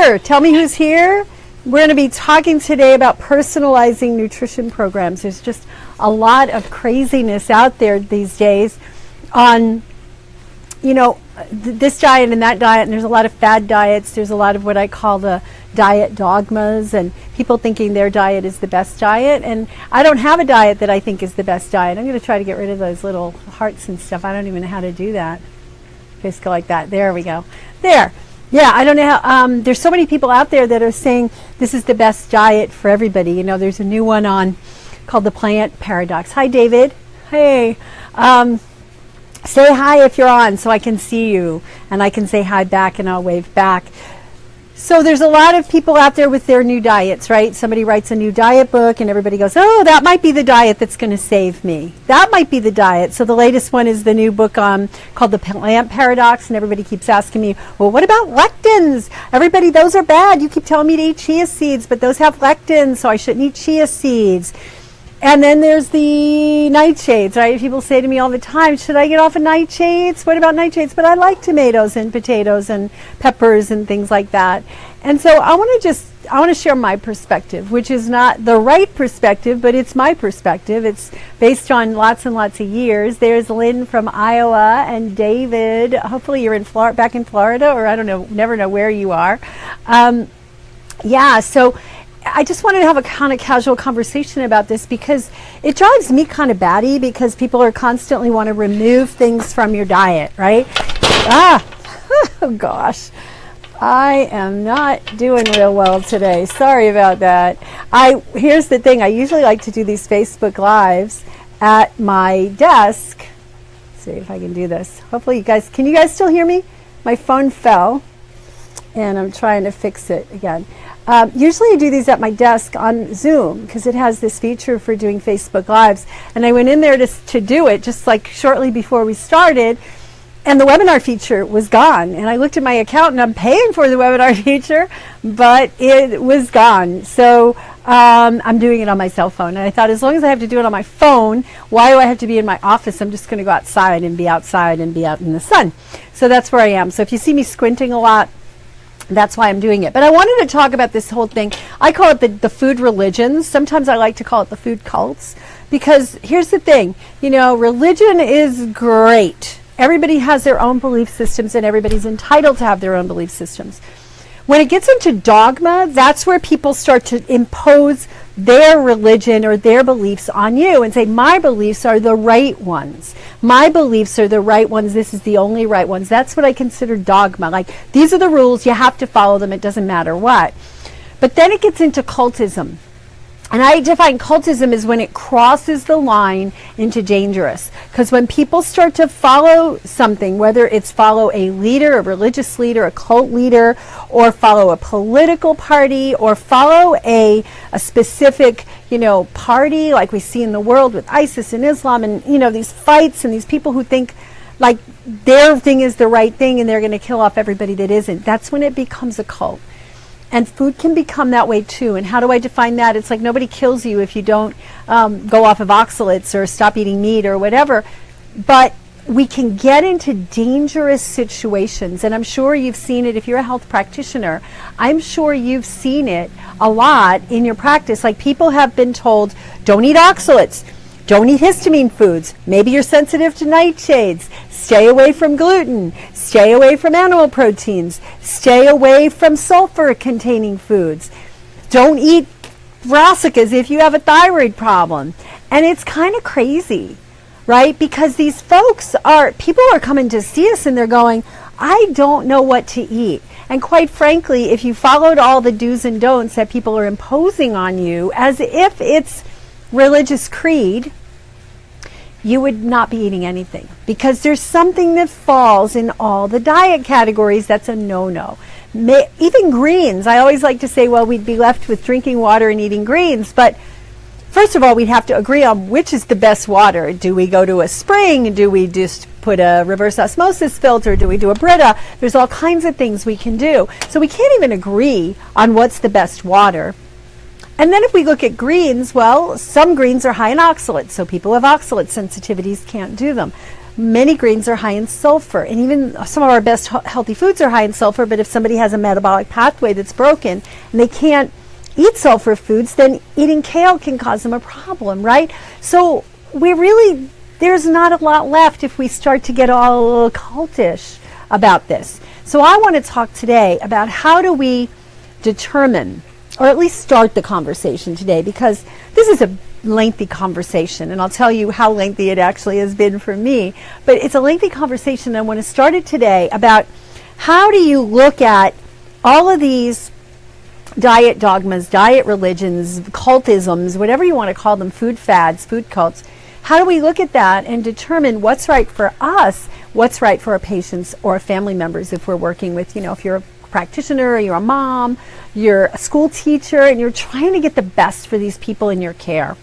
here? Tell me who's here. We're going to be talking today about personalizing nutrition programs. There's just a lot of craziness out there these days on, this diet and that diet, and there's a lot of fad diets. There's a lot of what I call the diet dogmas, and people thinking their diet is the best diet. And I don't have a diet that I think is the best diet. I'm going to try to get rid of those little hearts and stuff. I don't even know how to do that. Just go like that. There we go. There. Yeah, I don't know how, there's so many people out there that are saying this is the best diet for everybody. There's a new one on called the plant paradox. Hi, David. Hey. Say hi if you're on so I can see you, and I can say hi back and I'll wave back. So there's a lot of people out there with their new diets, right? Somebody writes a new diet book and everybody goes, oh, that might be the diet that's going to save me. That might be the diet. So the latest one is the new book called the plant paradox, and everybody keeps asking me, well, what about lectins? Everybody, those are bad. You keep telling me to eat chia seeds, but those have lectins, so I shouldn't eat chia seeds. And then there's the nightshades, right? People say to me all the time, should I get off of nightshades? What about nightshades? But I like tomatoes and potatoes and peppers and things like that. And so I want to share my perspective, which is not the right perspective, but it's my perspective. It's based on lots and lots of years. There's Lynn from Iowa and David. Hopefully you're in back in Florida, or I don't know, never know where you are. So I just wanted to have a kind of casual conversation about this because it drives me kind of batty because people are constantly want to remove things from your diet, right? Oh gosh. I am not doing real well today. Sorry about that. Here's the thing. I usually like to do these Facebook Lives at my desk. Let's see if I can do this. Hopefully can you guys still hear me? My phone fell and I'm trying to fix it again. Usually I do these at my desk on Zoom because it has this feature for doing Facebook Lives. And I went in there to do it just like shortly before we started, and the webinar feature was gone. And I looked at my account and I'm paying for the webinar feature, but it was gone. So I'm doing it on my cell phone. And I thought, as long as I have to do it on my phone, why do I have to be in my office? I'm just going to go outside and be out in the sun. So that's where I am. So if you see me squinting a lot, that's why I'm doing it. But I wanted to talk about this whole thing. I call it the food religions. Sometimes I like to call it the food cults, because here's the thing. Religion is great. Everybody has their own belief systems, and everybody's entitled to have their own belief systems. When it gets into dogma, that's where people start to impose their religion or their beliefs on you and say, my beliefs are the right ones. My beliefs are the right ones. This is the only right ones. That's what I consider dogma. Like, these are the rules. You have to follow them. It doesn't matter what. But then it gets into cultism. And I define cultism as when it crosses the line into dangerous. Because when people start to follow something, whether it's follow a leader, a religious leader, a cult leader, or follow a political party, or follow a specific, party like we see in the world with ISIS and Islam, and, these fights and these people who think like their thing is the right thing and they're going to kill off everybody that isn't. That's when it becomes a cult. And food can become that way too. And how do I define that? It's like nobody kills you if you don't go off of oxalates or stop eating meat or whatever. But we can get into dangerous situations. And I'm sure you've seen it if you're a health practitioner. I'm sure you've seen it a lot in your practice. Like, people have been told, don't eat oxalates. Don't eat histamine foods. Maybe you're sensitive to nightshades. Stay away from gluten. Stay away from animal proteins. Stay away from sulfur-containing foods. Don't eat brassicas if you have a thyroid problem. And it's kind of crazy, right? Because these people are coming to see us and they're going, I don't know what to eat. And quite frankly, if you followed all the do's and don'ts that people are imposing on you as if it's religious creed, you would not be eating anything, because there's something that falls in all the diet categories that's a no-no. Even greens, I always like to say, well, we'd be left with drinking water and eating greens, but first of all, we'd have to agree on which is the best water. Do we go to a spring? Do we just put a reverse osmosis filter? Do we do a Brita? There's all kinds of things we can do. So we can't even agree on what's the best water. And then if we look at greens, well, some greens are high in oxalates, so people who have oxalate sensitivities can't do them. Many grains are high in sulfur, and even some of our best healthy foods are high in sulfur, but if somebody has a metabolic pathway that's broken and they can't eat sulfur foods, then eating kale can cause them a problem, right? So there's not a lot left if we start to get all a little cultish about this. So I want to talk today about how do we determine, or at least start the conversation today, because this is a lengthy conversation, and I'll tell you how lengthy it actually has been for me, but it's a lengthy conversation. I want to start it today about how do you look at all of these diet dogmas, diet religions, cultisms, whatever you want to call them, food fads, food cults. How do we look at that and determine what's right for us, what's right for our patients or our family members if we're working with, if you're a practitioner, or you're a mom, you're a school teacher, and you're trying to get the best for these people in your care.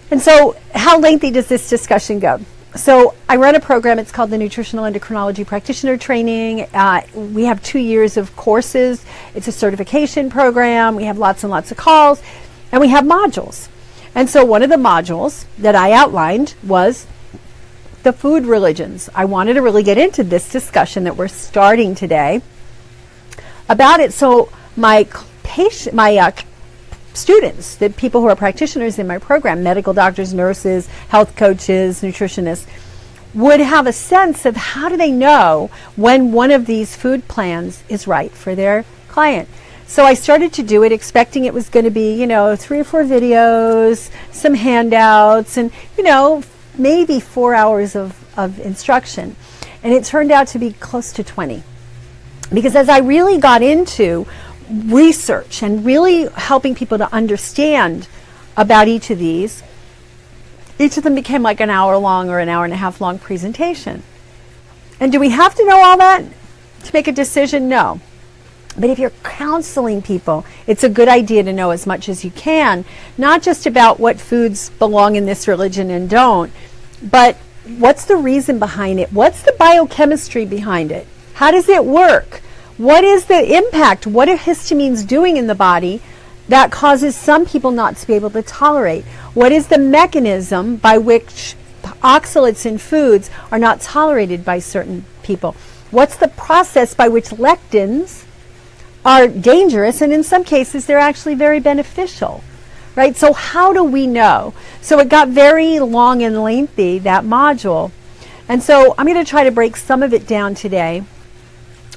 And so how lengthy does this discussion go? So I run a program, it's called the Nutritional Endocrinology Practitioner Training. We have 2 years of courses. It's a certification program. We have lots and lots of calls, and we have modules. And so one of the modules that I outlined was the food religions. I wanted to really get into this discussion that we're starting today about it. So my students, the people who are practitioners in my program, medical doctors, nurses, health coaches, nutritionists, would have a sense of how do they know when one of these food plans is right for their client. So I started to do it expecting it was going to be, 3 or 4 videos, some handouts, and, maybe 4 hours of instruction. And it turned out to be close to 20. Because as I really got into research and really helping people to understand about each of them became like an hour long or an hour and a half long presentation. And do we have to know all that to make a decision? No. But if you're counseling people, it's a good idea to know as much as you can, not just about what foods belong in this religion and don't, but what's the reason behind it? What's the biochemistry behind it? How does it work? What is the impact? What are histamines doing in the body that causes some people not to be able to tolerate? What is the mechanism by which oxalates in foods are not tolerated by certain people? What's the process by which lectins are dangerous, and in some cases they're actually very beneficial, right? So how do we know? So it got very long and lengthy, that module. And so I'm going to try to break some of it down today.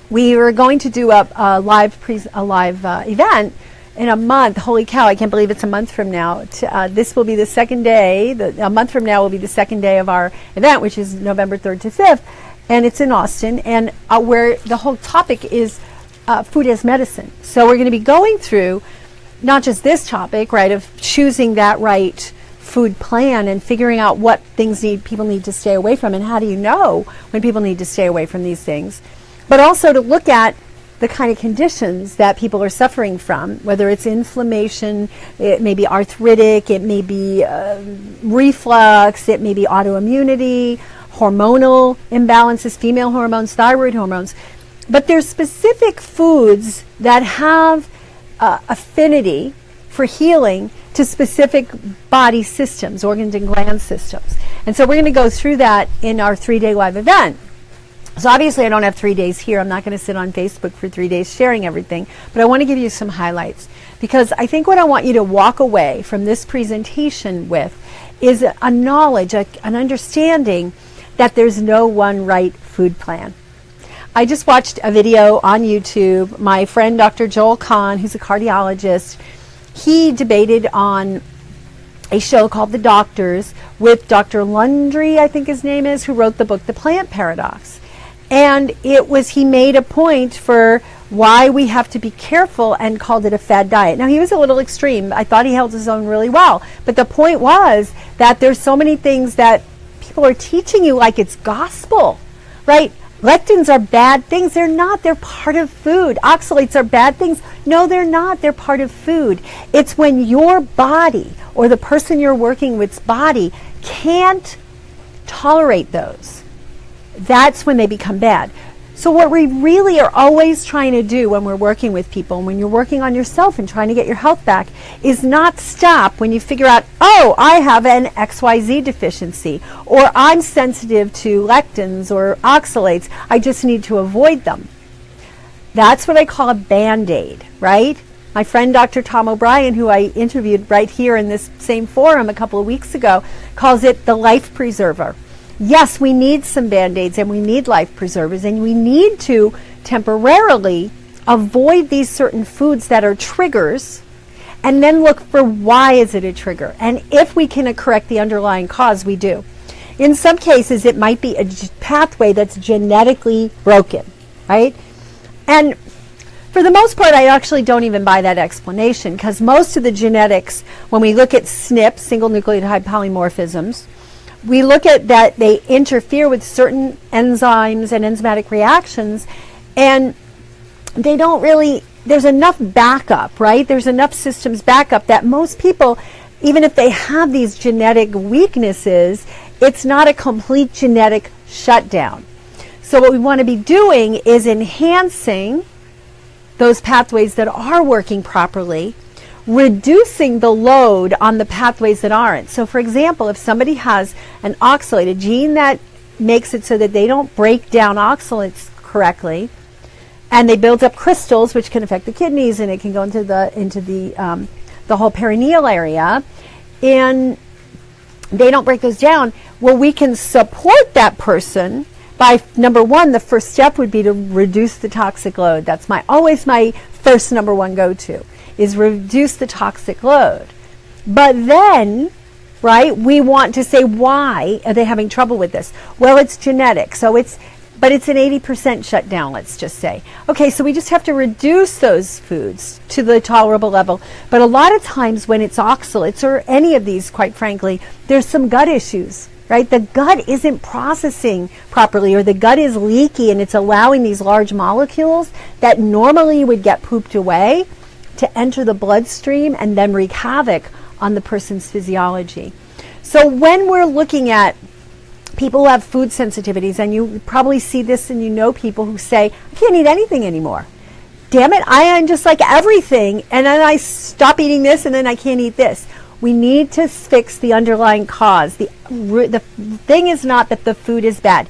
We were going to do a live event in a month. Holy cow, I can't believe it's a month from now. This will be the second day. A month from now will be the second day of our event, which is November 3rd to 5th. And it's in Austin, and where the whole topic is food as medicine. So we're going to be going through not just this topic, right, of choosing that right food plan and figuring out what things people need to stay away from, and how do you know when people need to stay away from these things, but also to look at the kind of conditions that people are suffering from, whether it's inflammation, it may be arthritic, it may be reflux, it may be autoimmunity, hormonal imbalances, female hormones, thyroid hormones. But there's specific foods that have affinity for healing to specific body systems, organs and gland systems. And so we're going to go through that in our 3-day live event. So obviously I don't have 3 days here. I'm not going to sit on Facebook for 3 days sharing everything, but I want to give you some highlights, because I think what I want you to walk away from this presentation with is a knowledge, an understanding that there's no one right food plan. I just watched a video on YouTube. My friend Dr. Joel Kahn, who's a cardiologist, he debated on a show called The Doctors with Dr. Lundry, I think his name is, who wrote the book The Plant Paradox. And he made a point for why we have to be careful and called it a fad diet. Now, he was a little extreme. I thought he held his own really well. But the point was that there's so many things that people are teaching you like it's gospel, right? Lectins are bad things. They're not. They're part of food. Oxalates are bad things. No, they're not. They're part of food. It's when your body or the person you're working with's body can't tolerate those. That's when they become bad. So what we really are always trying to do when we're working with people, and when you're working on yourself and trying to get your health back, is not stop when you figure out, oh, I have an XYZ deficiency, or I'm sensitive to lectins or oxalates, I just need to avoid them. That's what I call a Band-Aid, right? My friend Dr. Tom O'Brien, who I interviewed right here in this same forum a couple of weeks ago, calls it the life preserver. Yes, we need some Band-Aids and we need life preservers, and we need to temporarily avoid these certain foods that are triggers, and then look for why is it a trigger. And if we can correct the underlying cause, we do. In some cases, it might be a pathway that's genetically broken, right? And for the most part, I actually don't even buy that explanation, because most of the genetics, when we look at SNPs, single nucleotide polymorphisms, we look at that they interfere with certain enzymes and enzymatic reactions, and they don't really, there's enough backup, right? There's enough systems backup that most people, even if they have these genetic weaknesses, it's not a complete genetic shutdown. So what we want to be doing is enhancing those pathways that are working properly, reducing the load on the pathways that aren't. So for example, if somebody has an oxalate, a gene that makes it so that they don't break down oxalates correctly, and they build up crystals, which can affect the kidneys, and it can go into the whole perineal area, and they don't break those down, well, we can support that person by, number one, the first step would be to reduce the toxic load. That's always my first number one go-to, is reduce the toxic load. But then, right, we want to say, why are they having trouble with this? Well, it's genetic, but it's an 80% shutdown, let's just say. Okay, so we just have to reduce those foods to the tolerable level. But a lot of times when it's oxalates, or any of these, quite frankly, there's some gut issues, right? The gut isn't processing properly, or the gut is leaky, and it's allowing these large molecules that normally would get pooped away to enter the bloodstream and then wreak havoc on the person's physiology. So when we're looking at people who have food sensitivities, and you probably see this and you know people who say, I can't eat anything anymore. Damn it, I am just like everything, and then I stop eating this and then I can't eat this. We need to fix the underlying cause. The thing is not that the food is bad.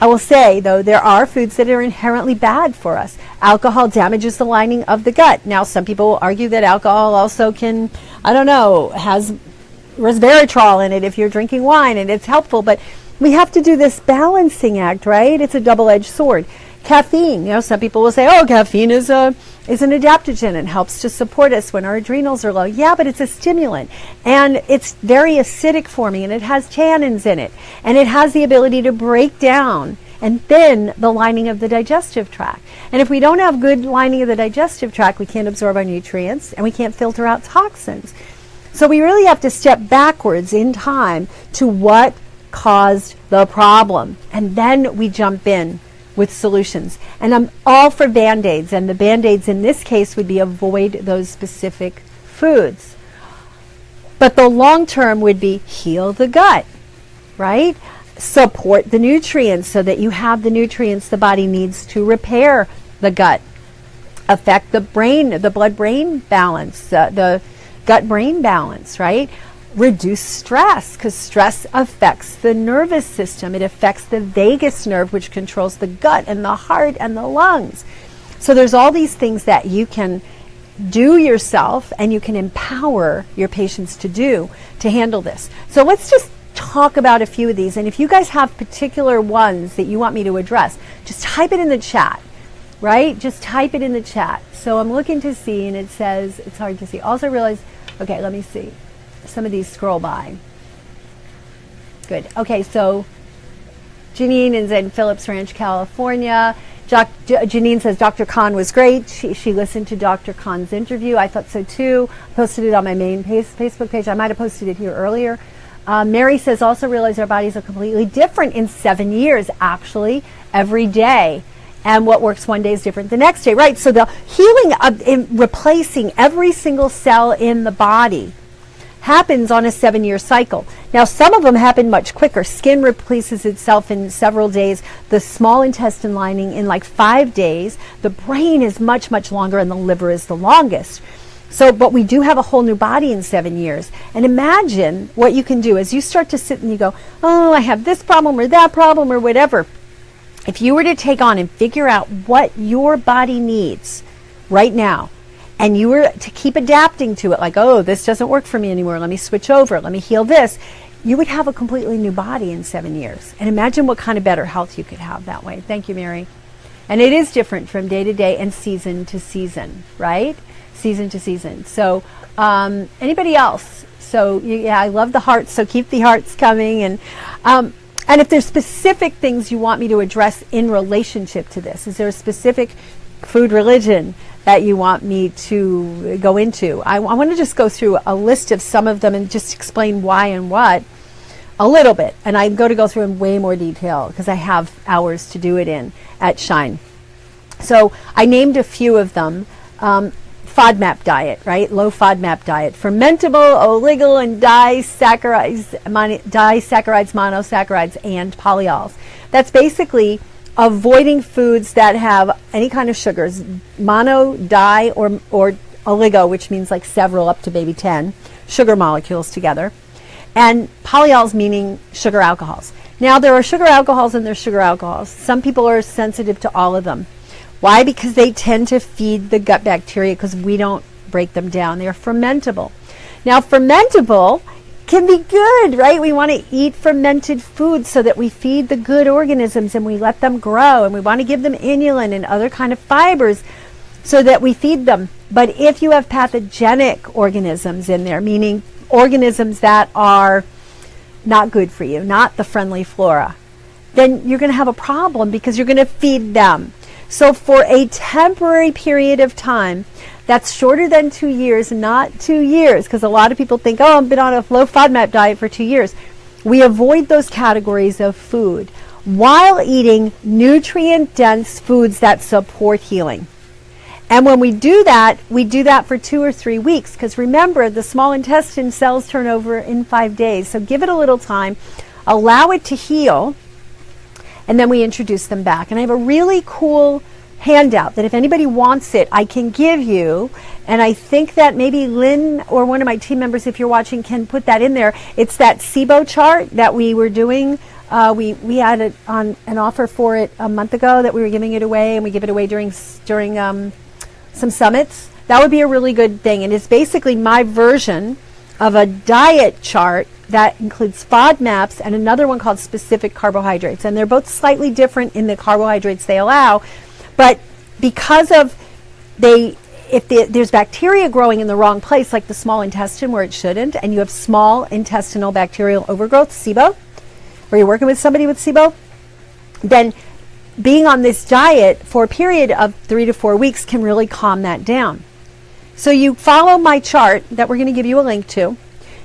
I will say, though, there are foods that are inherently bad for us. Alcohol damages the lining of the gut. Now, some people will argue that alcohol also can, has resveratrol in it if you're drinking wine, and it's helpful. But we have to do this balancing act, right? It's a double-edged sword. Caffeine, some people will say, oh, caffeine is an adaptogen and helps to support us when our adrenals are low. Yeah, but it's a stimulant, and it's very acidic forming, and it has tannins in it, and it has the ability to break down and thin the lining of the digestive tract. And if we don't have good lining of the digestive tract, we can't absorb our nutrients, and we can't filter out toxins. So we really have to step backwards in time to what caused the problem, and then we jump in with solutions. And I'm all for Band-Aids, and the Band-Aids in this case would be avoid those specific foods. But the long term would be heal the gut, right? Support the nutrients so that you have the nutrients the body needs to repair the gut. Affect the brain, the blood-brain balance, the gut-brain balance, right? Reduce stress, because stress affects the nervous system. It affects the vagus nerve, which controls the gut and the heart and the lungs. So there's all these things that you can do yourself, and you can empower your patients to do to handle this. So let's just talk about a few of these. And if you guys have particular ones that you want me to address, just type it in the chat, right? Just type it in the chat. So I'm looking to see, and it says, it's hard to see. Also realize, okay, let me see. Some of these scroll by. Good. Okay, so Janine is in Phillips Ranch, California. Janine says Dr. Khan was great. She listened to Dr. Khan's interview. I thought so too. Posted it on my main Facebook page. I might have posted it here earlier. Mary says also realize our bodies are completely different in 7 years, actually, every day. And what works one day is different the next day, right? So the healing of replacing every single cell in the body happens on a 7-year cycle. Now, some of them happen much quicker. Skin replaces itself in several days, the small intestine lining in like 5 days, the brain is much, much longer, and the liver is the longest. So, but we do have a whole new body in 7 years. And imagine what you can do as you start to sit and you go, oh, I have this problem or that problem or whatever. If you were to take on and figure out what your body needs right now, and you were to keep adapting to it, like, oh, this doesn't work for me anymore, let me switch over, let me heal this, you would have a completely new body in 7 years. And imagine what kind of better health you could have that way. Thank you, Mary. And it is different from day to day and season to season, right? Season to season. So anybody else? So yeah, I love the hearts, so keep the hearts coming. And if there's specific things you want me to address in relationship to this, is there a specific food religion that you want me to go into? I want to just go through a list of some of them and just explain why and what a little bit. And I'm going to go through in way more detail because I have hours to do it in at Shine. So I named a few of them. FODMAP diet, right? Low FODMAP diet. Fermentable, oligo, and disaccharides, monosaccharides, and polyols. That's basically avoiding foods that have any kind of sugars, mono, di, or oligo, which means like several up to maybe 10 sugar molecules together, and polyols meaning sugar alcohols. Now there are sugar alcohols and there's sugar alcohols. Some people are sensitive to all of them. Why? Because they tend to feed the gut bacteria because we don't break them down. They're fermentable. Now fermentable can be good, right? We want to eat fermented foods so that we feed the good organisms and we let them grow, and we want to give them inulin and other kind of fibers so that we feed them. But if you have pathogenic organisms in there, meaning organisms that are not good for you, not the friendly flora, then you're going to have a problem because you're going to feed them. So for a temporary period of time, that's shorter than 2 years, not 2 years, because a lot of people think, oh, I've been on a low FODMAP diet for 2 years. We avoid those categories of food while eating nutrient-dense foods that support healing. And when we do that for 2 or 3 weeks, because remember, the small intestine cells turn over in 5 days. So give it a little time, allow it to heal, and then we introduce them back. And I have a really cool handout that if anybody wants it, I can give you. And I think that maybe Lynn or one of my team members, if you're watching, can put that in there. It's that SIBO chart that we were doing. We had it on an offer for it a month ago that we were giving it away, and we give it away during some summits. That would be a really good thing. And it's basically my version of a diet chart that includes FODMAPs and another one called specific carbohydrates. And they're both slightly different in the carbohydrates they allow. But because of there's bacteria growing in the wrong place, like the small intestine where it shouldn't, and you have small intestinal bacterial overgrowth, SIBO, or you're working with somebody with SIBO, then being on this diet for a period of 3 to 4 weeks can really calm that down. So you follow my chart that we're going to give you a link to.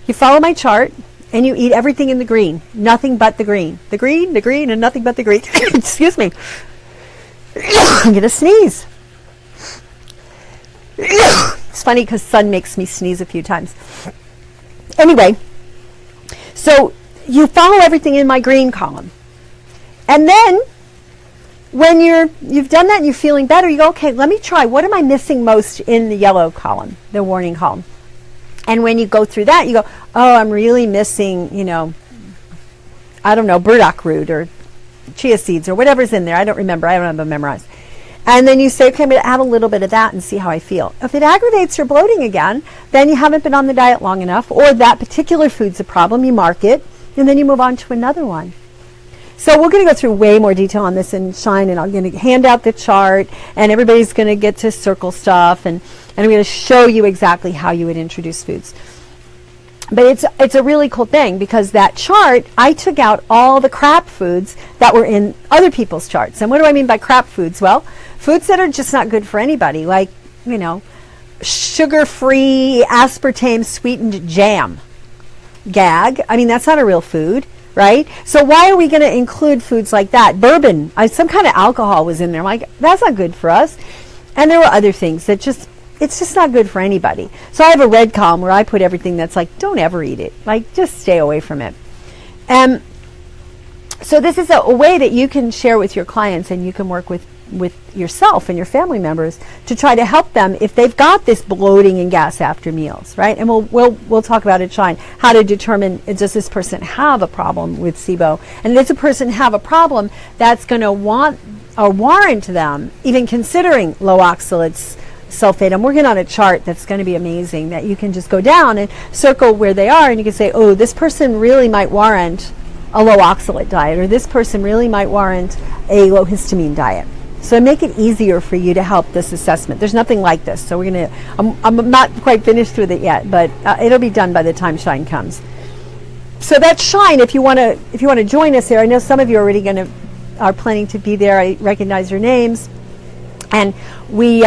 You follow my chart and you eat everything in the green, nothing but the green. The green, and nothing but the green. Excuse me. I'm going to sneeze. It's funny because sun makes me sneeze a few times. Anyway, so you follow everything in my green column. And then when you've done that and you're feeling better, you go, okay, let me try. What am I missing most in the yellow column, the warning column? And when you go through that, you go, oh, I'm really missing, I don't know, burdock root or chia seeds or whatever's in there. I don't remember. I don't have them memorized. And then you say, okay, I'm going to add a little bit of that and see how I feel. If it aggravates your bloating again, then you haven't been on the diet long enough, or that particular food's a problem, you mark it, and then you move on to another one. So we're going to go through way more detail on this in Shine, and I'm going to hand out the chart, and everybody's going to get to circle stuff, and I'm going to show you exactly how you would introduce foods. But it's a really cool thing, because that chart, I took out all the crap foods that were in other people's charts. And what do I mean by crap foods? Well, foods that are just not good for anybody, like, sugar-free, aspartame sweetened jam. Gag. I mean, that's not a real food, right? So why are we going to include foods like that? Bourbon, some kind of alcohol was in there. I'm like, that's not good for us. And there were other things that just it's just not good for anybody. So I have a red column where I put everything that's like, don't ever eat it. Like, just stay away from it. So this is a way that you can share with your clients, and you can work with yourself and your family members to try to help them if they've got this bloating and gas after meals, right? And we'll talk about it, Shine, how to determine, does this person have a problem with SIBO? And does a person have a problem that's going to want or warrant them even considering low oxalates, sulfate? I'm working on a chart that's going to be amazing that you can just go down and circle where they are, and you can say, oh, this person really might warrant a low oxalate diet, or this person really might warrant a low histamine diet. So make it easier for you to help this assessment. There's nothing like this, so we're gonna. I'm not quite finished with it yet, but it'll be done by the time Shine comes. So that's Shine. If you want to join us there, I know some of you are already are planning to be there. I recognize your names, and we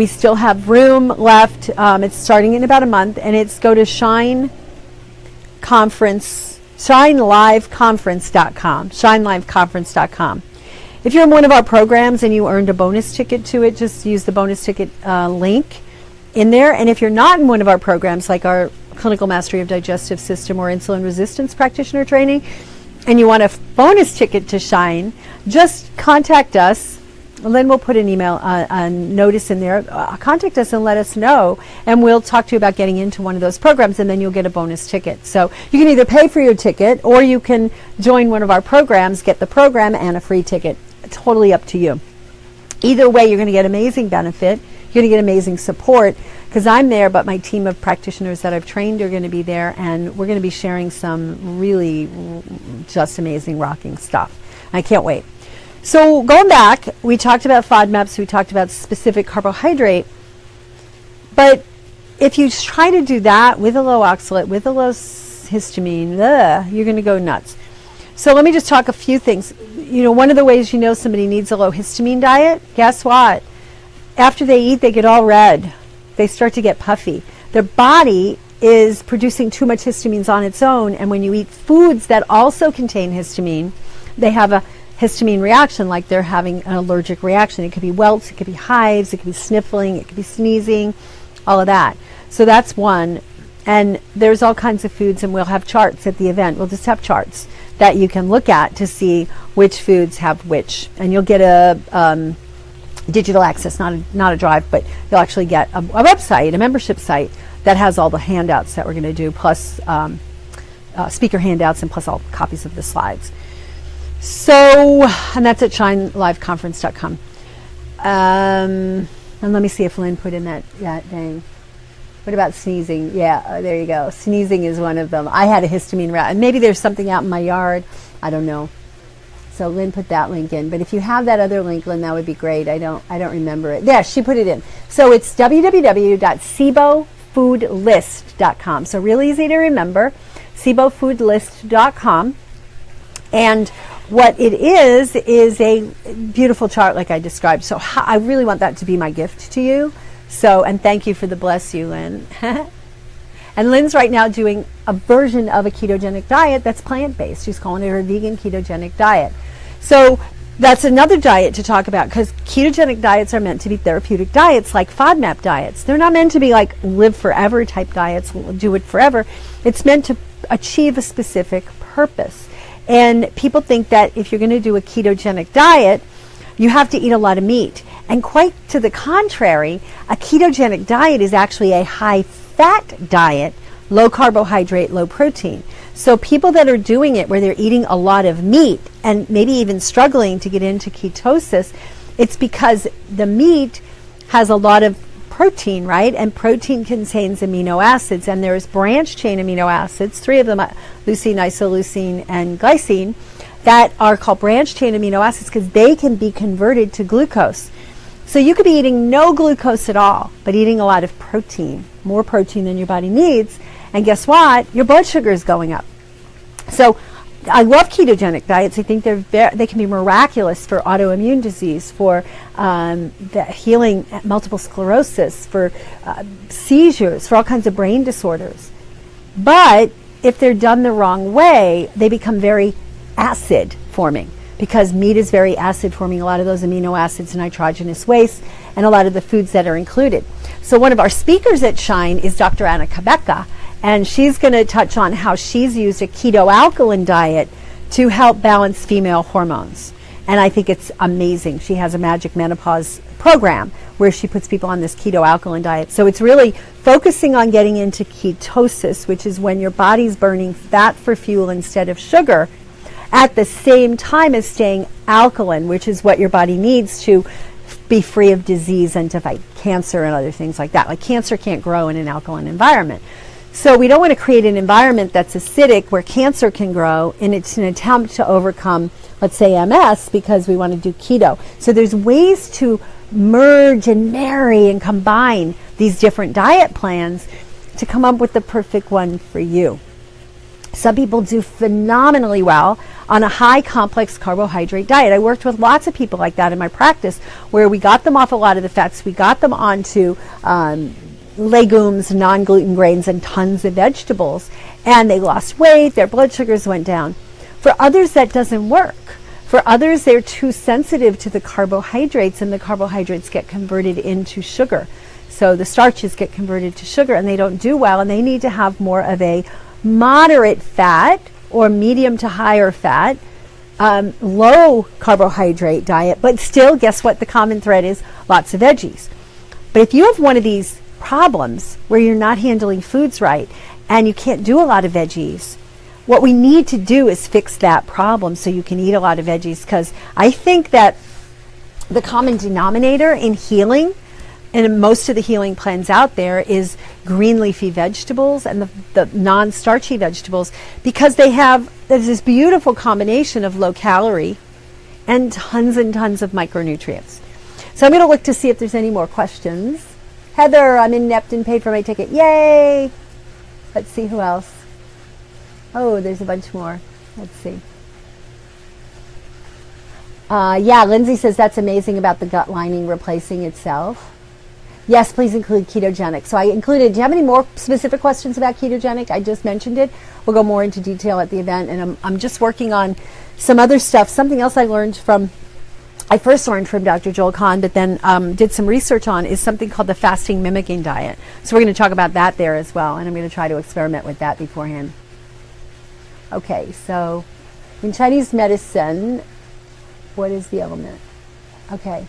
still have room left. It's starting in about a month, and it's go to ShineLiveConference.com. ShineLiveConference.com. If you're in one of our programs and you earned a bonus ticket to it, just use the bonus ticket link in there. And if you're not in one of our programs, like our Clinical Mastery of Digestive System or Insulin Resistance Practitioner Training, and you want a bonus ticket to Shine, just contact us. And then we'll put an email, a notice in there. Contact us and let us know, and we'll talk to you about getting into one of those programs, and then you'll get a bonus ticket. So you can either pay for your ticket, or you can join one of our programs, get the program and a free ticket. Totally up to you. Either way, you're going to get amazing benefit. You're going to get amazing support, because I'm there, but my team of practitioners that I've trained are going to be there, and we're going to be sharing some really just amazing, rocking stuff. I can't wait. So going back, we talked about FODMAPs, we talked about specific carbohydrate, but if you try to do that with a low oxalate, with a low histamine, you're going to go nuts. So let me just talk a few things. One of the ways you know somebody needs a low histamine diet, guess what? After they eat, they get all red. They start to get puffy. Their body is producing too much histamines on its own, and when you eat foods that also contain histamine, they have a histamine reaction, like they're having an allergic reaction. It could be welts, it could be hives, it could be sniffling, it could be sneezing, all of that. So that's one. And there's all kinds of foods, and we'll have charts at the event. We'll just have charts that you can look at to see which foods have which. And you'll get a digital access, not a drive, but you'll actually get a website, a membership site that has all the handouts that we're going to do, plus speaker handouts, and plus all copies of the slides. So, and that's at ShineLiveConference.com. And let me see if Lynn put in that thing. What about sneezing? Yeah, there you go. Sneezing is one of them. I had a histamine reaction. Maybe there's something out in my yard. I don't know. So Lynn put that link in. But if you have that other link, Lynn, that would be great. I don't remember it. Yeah, she put it in. So it's www.sibofoodlist.com. So really easy to remember. sibofoodlist.com. And what it is a beautiful chart like I described. So I really want that to be my gift to you. So, and thank you for the bless you, Lynn. And Lynn's right now doing a version of a ketogenic diet that's plant-based. She's calling it her vegan ketogenic diet. So that's another diet to talk about, because ketogenic diets are meant to be therapeutic diets, like FODMAP diets. They're not meant to be like live forever type diets, do it forever. It's meant to achieve a specific purpose. And people think that if you're going to do a ketogenic diet, you have to eat a lot of meat. And quite to the contrary, a ketogenic diet is actually a high-fat diet, low carbohydrate, low protein. So people that are doing it where they're eating a lot of meat and maybe even struggling to get into ketosis, it's because the meat has a lot of protein, right? And protein contains amino acids, and there's branch chain amino acids, 3 of them, leucine, isoleucine, and glycine, that are called branch chain amino acids because they can be converted to glucose. So you could be eating no glucose at all, but eating a lot of protein, more protein than your body needs. And guess what? Your blood sugar is going up. So I love ketogenic diets. I think they can be miraculous for autoimmune disease, for the healing multiple sclerosis, for seizures, for all kinds of brain disorders. But if they're done the wrong way, they become very acid forming, because meat is very acid forming, a lot of those amino acids, nitrogenous waste, and a lot of the foods that are included. So one of our speakers at Shine is Dr. Anna Kabeka, and she's going to touch on how she's used a keto alkaline diet to help balance female hormones. And I think it's amazing. She has a magic menopause program where she puts people on this keto alkaline diet. So it's really focusing on getting into ketosis, which is when your body's burning fat for fuel instead of sugar, at the same time as staying alkaline, which is what your body needs to be free of disease and to fight cancer and other things like that. Like cancer can't grow in an alkaline environment. So we don't want to create an environment that's acidic where cancer can grow, and it's an attempt to overcome, let's say, MS, because we want to do keto. So there's ways to merge and marry and combine these different diet plans to come up with the perfect one for you. Some people do phenomenally well on a high complex carbohydrate diet. I worked with lots of people like that in my practice, where we got them off a lot of the fats, we got them onto legumes, non-gluten grains, and tons of vegetables, and they lost weight, their blood sugars went down. For others, that doesn't work. For others, they're too sensitive to the carbohydrates, and the carbohydrates get converted into sugar. So the starches get converted to sugar, and they don't do well, and they need to have more of a moderate fat or medium to higher fat, low carbohydrate diet, but still, guess what the common thread is? Lots of veggies. But if you have one of these problems where you're not handling foods right and you can't do a lot of veggies, what we need to do is fix that problem so you can eat a lot of veggies, because I think that the common denominator in healing, and in most of the healing plans out there, is green leafy vegetables and the non-starchy vegetables, because there's this beautiful combination of low calorie and tons of micronutrients. So I'm going to look to see if there's any more questions. Heather, I'm inept and paid for my ticket. Yay! Let's see who else. Oh, there's a bunch more. Let's see. Yeah, Lindsay says that's amazing about the gut lining replacing itself. Yes, please include ketogenic. So I included, do you have any more specific questions about ketogenic? I just mentioned it. We'll go more into detail at the event. And I'm just working on some other stuff. Something else I first learned from Dr. Joel Kahn, but then did some research on, is something called the fasting mimicking diet. So we're going to talk about that there as well. And I'm going to try to experiment with that beforehand. Okay, so in Chinese medicine, what is the element? Okay.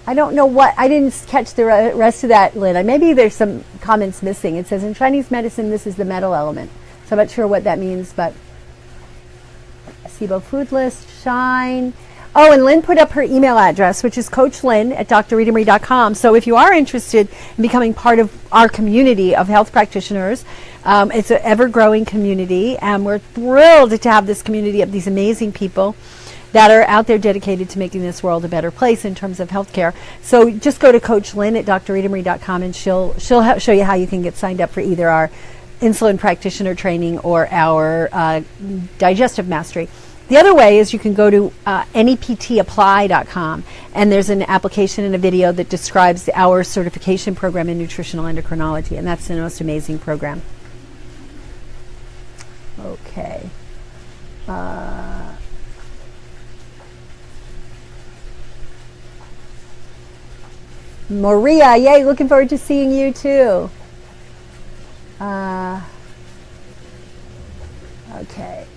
I don't know I didn't catch the rest of that, Lynn. Maybe there's some comments missing. It says in Chinese medicine, this is the metal element. So I'm not sure what that means, but SIBO food list, Shine. Oh, and Lynn put up her email address, which is coachlynn@drritamarie.com. So if you are interested in becoming part of our community of health practitioners, it's an ever-growing community, and we're thrilled to have this community of these amazing people that are out there dedicated to making this world a better place in terms of healthcare. So just go to coachlynn@drritamarie.com, and she'll show you how you can get signed up for either our insulin practitioner training or our digestive mastery. The other way is you can go to neptapply.com, and there's an application and a video that describes our certification program in nutritional endocrinology, and that's the most amazing program. Okay. Maria, yay, looking forward to seeing you too. Okay.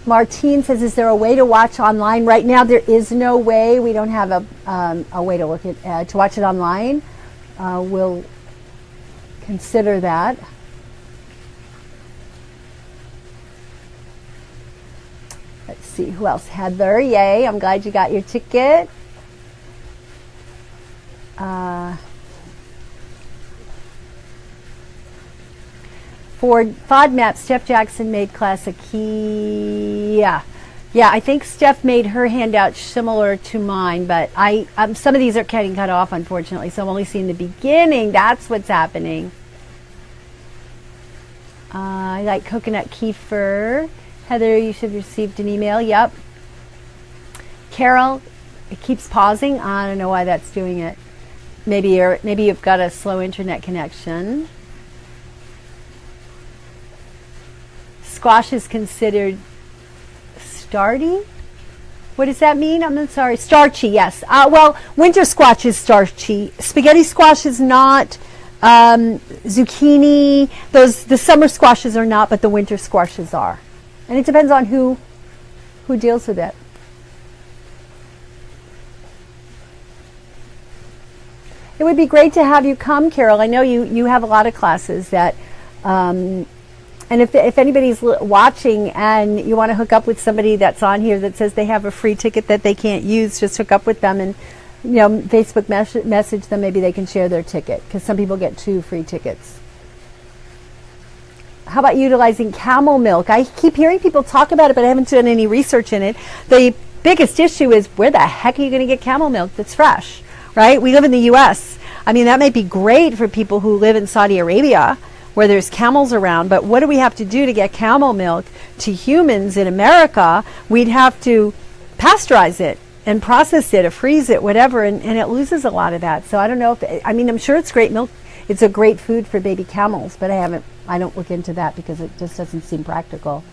Martine says, is there a way to watch online? Right now there is no way. We don't have a way to look at to watch it online. We'll consider that. Let's see, who else? Heather, yay, I'm glad you got your ticket. For FODMAP, Steph Jackson made class a key. Yeah, I think Steph made her handout similar to mine, but some of these are getting cut off, unfortunately, so I'm only seeing the beginning. That's what's happening. I like coconut kefir. Heather, you should have received an email. Yep. Carol, it keeps pausing. I don't know why that's doing it. Maybe you've got a slow internet connection. Squash is considered starty. What does that mean? I'm sorry. Starchy, yes. Well, winter squash is starchy. Spaghetti squash is not. Zucchini, the summer squashes are not, but the winter squashes are. And it depends on who deals with it. It would be great to have you come, Carol. I know you have a lot of classes that, and if anybody's watching and you want to hook up with somebody that's on here that says they have a free ticket that they can't use, just hook up with them and Facebook message them. Maybe they can share their ticket, because some people get 2 free tickets. How about utilizing camel milk? I keep hearing people talk about it, but I haven't done any research in it. The biggest issue is, where the heck are you going to get camel milk that's fresh, right? We live in the U.S. I mean, that might be great for people who live in Saudi Arabia, where there's camels around, but what do we have to do to get camel milk to humans in America? We'd have to pasteurize it and process it or freeze it, whatever, and it loses a lot of that. So I don't know I'm sure it's great milk. It's a great food for baby camels, but I don't look into that because it just doesn't seem practical.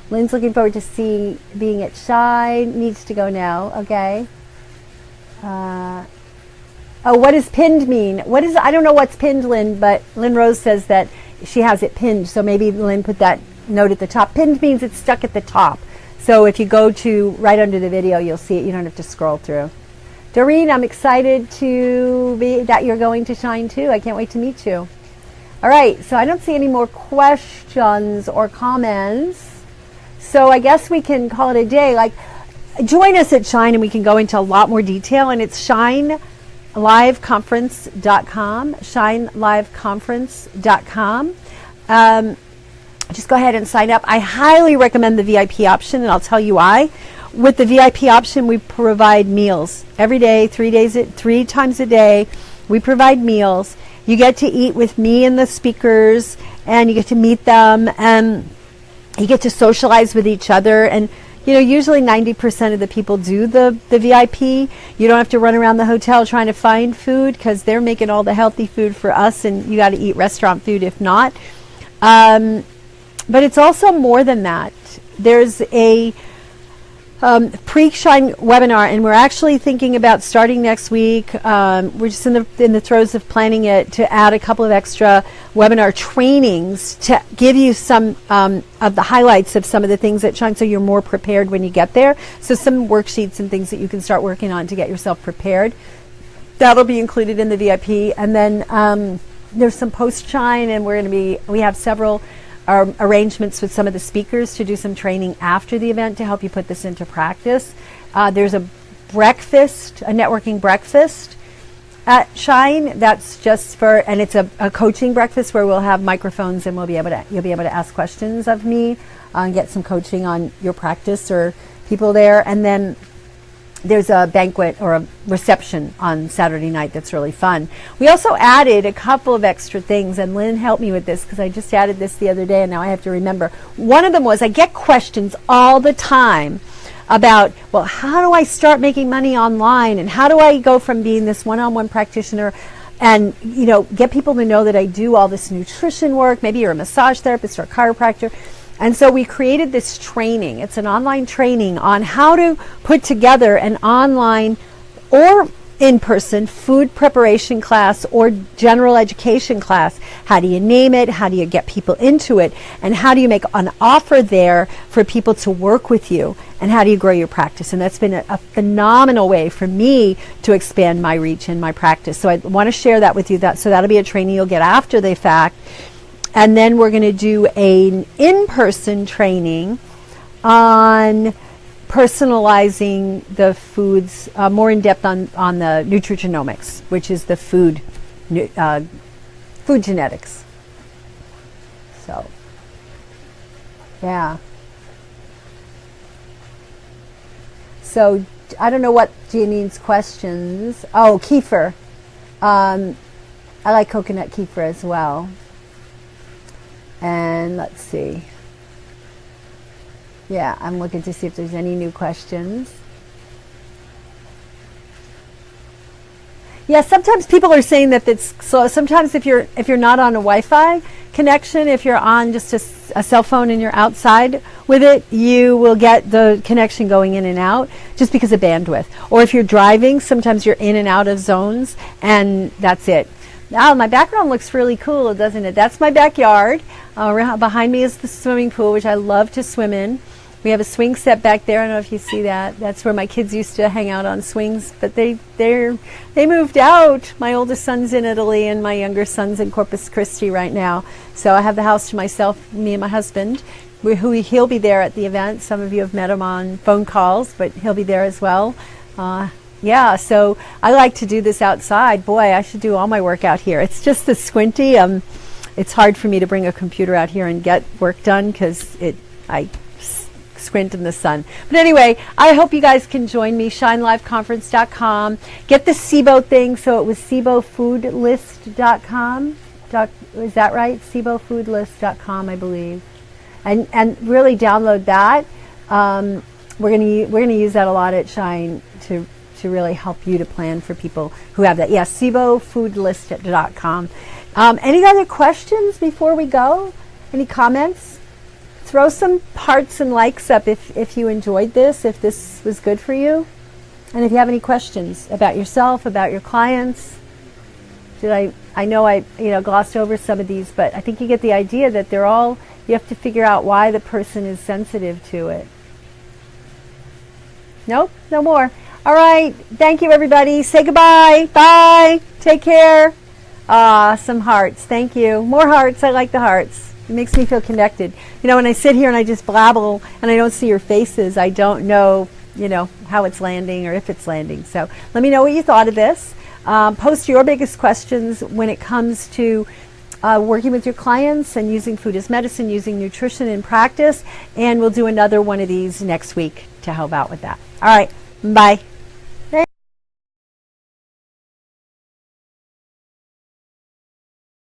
Lynn's looking forward to being at Shine. Needs to go now. Okay. What does pinned mean? I don't know what's pinned, Lynn, but Lynn Rose says that she has it pinned. So maybe Lynn put that note at the top. Pinned means it's stuck at the top. So if you go to right under the video, you'll see it. You don't have to scroll through. Doreen, I'm excited that you're going to Shine too. I can't wait to meet you. All right, so I don't see any more questions or comments. So I guess we can call it a day. Join us at Shine and we can go into a lot more detail. And it's shineliveconference.com, shineliveconference.com. Just go ahead and sign up. I highly recommend the VIP option, and I'll tell you why. With the VIP option, we provide meals every day, 3 times a day. We provide meals. You get to eat with me and the speakers, and you get to meet them, and you get to socialize with each other. And usually 90% of the people do the VIP. You don't have to run around the hotel trying to find food, because they're making all the healthy food for us, and you got to eat restaurant food if not. But it's also more than that. There's a pre-Shine webinar, and we're actually thinking about starting next week. We're just in the throes of planning it, to add a couple of extra webinar trainings to give you some of the highlights of some of the things at Shine, so you're more prepared when you get there. So some worksheets and things that you can start working on to get yourself prepared. That'll be included in the VIP. And then there's some post-Shine, and we have several arrangements with some of the speakers to do some training after the event to help you put this into practice. There's a networking breakfast at Shine. That's just and it's a coaching breakfast where we'll have microphones, and you'll be able to ask questions of me and get some coaching on your practice or people there. And then there's a banquet or a reception on Saturday night that's really fun. We also added a couple of extra things, and Lynn helped me with this because I just added this the other day and now I have to remember. One of them was, I get questions all the time about, well, how do I start making money online, and how do I go from being this one-on-one practitioner and get people to know that I do all this nutrition work. Maybe you're a massage therapist or a chiropractor. And so we created this training. It's an online training on how to put together an online or in-person food preparation class or general education class. How do you name it? How do you get people into it? And how do you make an offer there for people to work with you? And how do you grow your practice? And that's been a phenomenal way for me to expand my reach and my practice. So I want to share that with you. So that'll be a training you'll get after the fact. And then we're going to do an in-person training on personalizing the foods, more in depth on the nutrigenomics, which is the food genetics. So, yeah. So I don't know what Janine's questions. Oh, kefir. I like coconut kefir as well. And let's see. Yeah, I'm looking to see if there's any new questions. Yeah, sometimes people are saying that it's slow. Sometimes if you're not on a Wi-Fi connection, if you're on just a cell phone and you're outside with it, you will get the connection going in and out just because of bandwidth. Or if you're driving, sometimes you're in and out of zones, and that's it. Now, my background looks really cool, doesn't it? That's my backyard. Behind me is the swimming pool, which I love to swim in. We have a swing set back there. I don't know if you see that. That's where my kids used to hang out on swings, but they moved out. My oldest son's in Italy, and my younger son's in Corpus Christi right now. So I have the house to myself, me and my husband. He'll be there at the event. Some of you have met him on phone calls, but he'll be there as well. Yeah, so I like to do this outside. Boy, I should do all my work out here. It's just the squinty. It's hard for me to bring a computer out here and get work done because I squint in the sun. But anyway, I hope you guys can join me. ShineLiveConference.com. Get the SIBO thing. So it was SIBOFoodList.com. Is that right? SIBOFoodList.com, I believe. And really download that. We're gonna use that a lot at Shine to really help you to plan for people who have that. Yes, SIBOFoodList.com. Any other questions before we go? Any comments? Throw some hearts and likes up if you enjoyed this, if this was good for you. And if you have any questions about yourself, about your clients. I know I glossed over some of these, but I think you get the idea that you have to figure out why the person is sensitive to it. Nope, no more. All right, thank you everybody. Say goodbye. Bye. Take care. Some hearts. Thank you. More hearts. I like the hearts. It makes me feel connected. When I sit here and I just blabble and I don't see your faces, I don't know, how it's landing or if it's landing. So let me know what you thought of this. Post your biggest questions when it comes to working with your clients and using food as medicine, using nutrition in practice. And we'll do another one of these next week to help out with that. All right. Bye.